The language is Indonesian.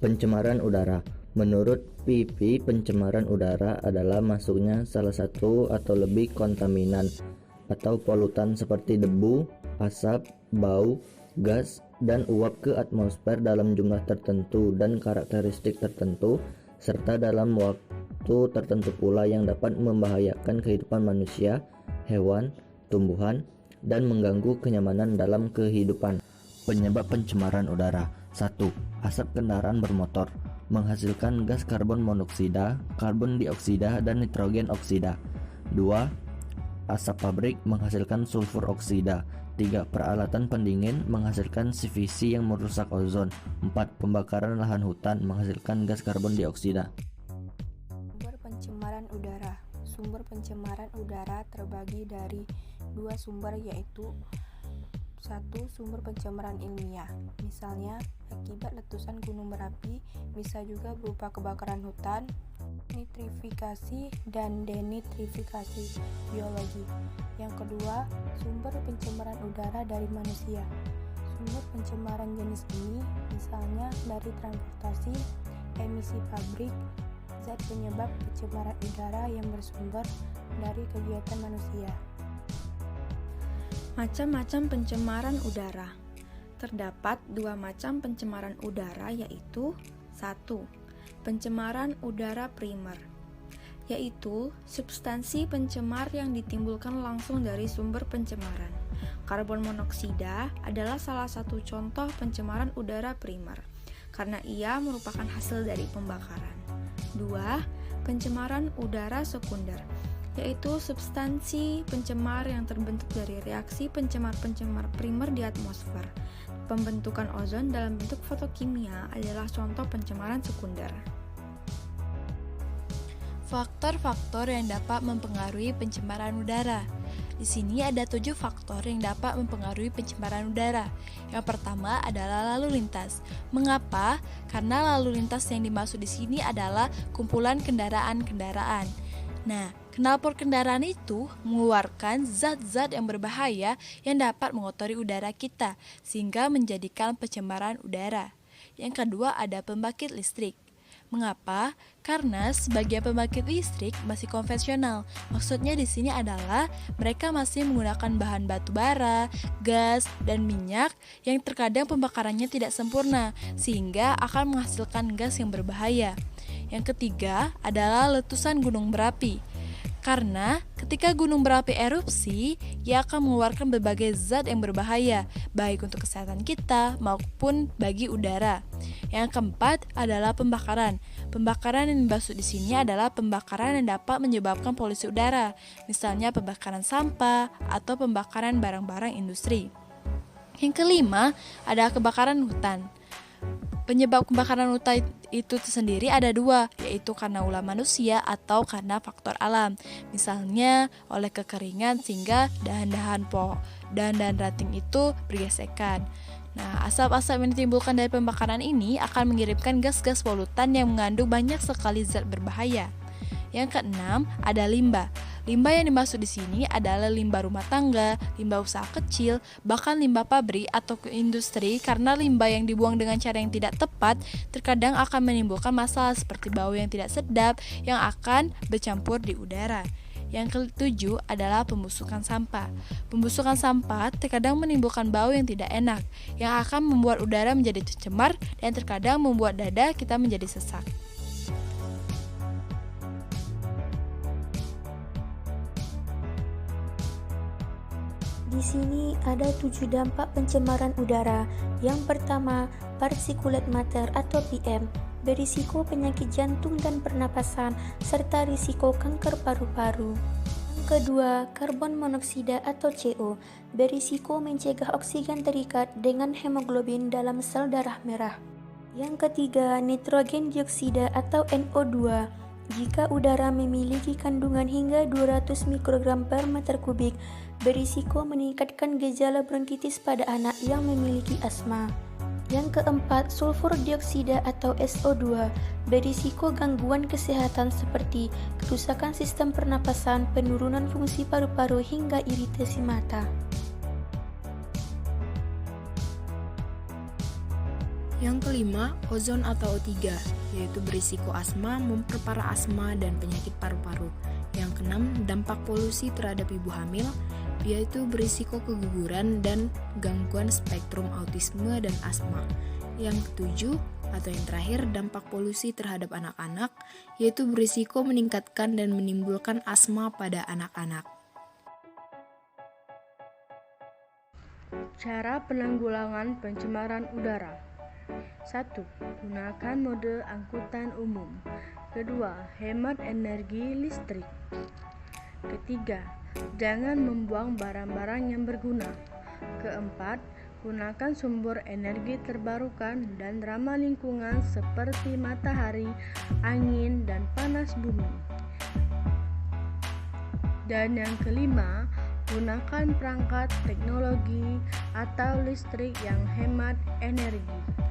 Pencemaran udara. Menurut PIPI, pencemaran udara adalah masuknya salah satu atau lebih kontaminan atau polutan seperti debu, asap, bau, gas, dan uap ke atmosfer dalam jumlah tertentu dan karakteristik tertentu, serta dalam waktu tertentu pula yang dapat membahayakan kehidupan manusia, hewan, tumbuhan, dan mengganggu kenyamanan dalam kehidupan. Penyebab pencemaran udara. 1. Asap kendaraan bermotor menghasilkan gas karbon monoksida, karbon dioksida, dan nitrogen oksida. 2. Asap pabrik menghasilkan sulfur oksida. 3. Peralatan pendingin menghasilkan CVC yang merusak ozon. 4. Pembakaran lahan hutan menghasilkan gas karbon dioksida. Sumber pencemaran udara. Sumber pencemaran udara terbagi dari dua sumber, yaitu 1. Sumber pencemaran ilmiah, misalnya akibat letusan gunung berapi, bisa juga berupa kebakaran hutan, nitrifikasi, dan denitrifikasi biologi. Yang kedua, sumber pencemaran udara dari manusia. Sumber pencemaran jenis ini misalnya dari transportasi, emisi pabrik, zat penyebab pencemaran udara yang bersumber dari kegiatan manusia. Macam-macam pencemaran udara. Terdapat dua macam pencemaran udara, yaitu 1. Pencemaran udara primer, yaitu substansi pencemar yang ditimbulkan langsung dari sumber pencemaran. Karbon monoksida adalah salah satu contoh pencemaran udara primer, karena ia merupakan hasil dari pembakaran. 2. Pencemaran udara sekunder, yaitu substansi pencemar yang terbentuk dari reaksi pencemar-pencemar primer di atmosfer. Pembentukan ozon dalam bentuk fotokimia adalah contoh pencemaran sekunder. Faktor-faktor yang dapat mempengaruhi pencemaran udara. Di sini ada 7 faktor yang dapat mempengaruhi pencemaran udara. Yang pertama adalah lalu lintas. Mengapa? Karena lalu lintas yang dimaksud di sini adalah kumpulan kendaraan-kendaraan. Nah, knalpot kendaraan itu mengeluarkan zat-zat yang berbahaya yang dapat mengotori udara kita, sehingga menjadikan pencemaran udara. Yang kedua ada pembangkit listrik. Mengapa? Karena sebagian pembangkit listrik masih konvensional. Maksudnya di sini adalah mereka masih menggunakan bahan batu bara, gas, dan minyak yang terkadang pembakarannya tidak sempurna, sehingga akan menghasilkan gas yang berbahaya. Yang ketiga adalah letusan gunung berapi. Karena ketika gunung berapi erupsi, ia akan mengeluarkan berbagai zat yang berbahaya, baik untuk kesehatan kita maupun bagi udara. Yang keempat adalah pembakaran. Pembakaran yang dimaksud di sini adalah pembakaran yang dapat menyebabkan polusi udara, misalnya pembakaran sampah atau pembakaran barang-barang industri. Yang kelima ada kebakaran hutan. Penyebab kebakaran hutan itu sendiri ada dua, yaitu karena ulah manusia atau karena faktor alam. Misalnya oleh kekeringan sehingga dahan-dahan dan ranting itu bergesekan. Nah, asap-asap yang ditimbulkan dari pembakaran ini akan mengirimkan gas-gas polutan yang mengandung banyak sekali zat berbahaya. Yang keenam ada limbah. Limbah yang dimaksud di sini adalah limbah rumah tangga, limbah usaha kecil, bahkan limbah pabrik atau ke industri, karena limbah yang dibuang dengan cara yang tidak tepat terkadang akan menimbulkan masalah seperti bau yang tidak sedap yang akan bercampur di udara. Yang ketujuh adalah pembusukan sampah. Pembusukan sampah terkadang menimbulkan bau yang tidak enak, yang akan membuat udara menjadi tercemar dan terkadang membuat dada kita menjadi sesak. Di sini ada 7 dampak pencemaran udara. Yang pertama, partikulat mater atau PM, berisiko penyakit jantung dan pernapasan, serta risiko kanker paru-paru. Yang kedua, karbon monoksida atau CO, berisiko mencegah oksigen terikat dengan hemoglobin dalam sel darah merah. Yang ketiga, nitrogen dioksida atau NO2. Jika udara memiliki kandungan hingga 200 mikrogram per meter kubik, berisiko meningkatkan gejala bronkitis pada anak yang memiliki asma. Yang keempat, sulfur dioksida atau SO2, berisiko gangguan kesehatan seperti kerusakan sistem pernapasan, penurunan fungsi paru-paru hingga iritasi mata. Yang kelima, ozon atau O3, yaitu berisiko asma, memperparah asma dan penyakit paru-paru. Yang keenam, dampak polusi terhadap ibu hamil, yaitu berisiko keguguran dan gangguan spektrum autisme dan asma. Yang ketujuh, atau yang terakhir, dampak polusi terhadap anak-anak, yaitu berisiko meningkatkan dan menimbulkan asma pada anak-anak. Cara penanggulangan pencemaran udara. 1. Gunakan mode angkutan umum. 2. Hemat energi listrik. Ketiga, jangan membuang barang-barang yang berguna. Keempat, gunakan sumber energi terbarukan dan ramah lingkungan seperti matahari, angin, dan panas bumi. Dan yang kelima, gunakan perangkat teknologi atau listrik yang hemat energi.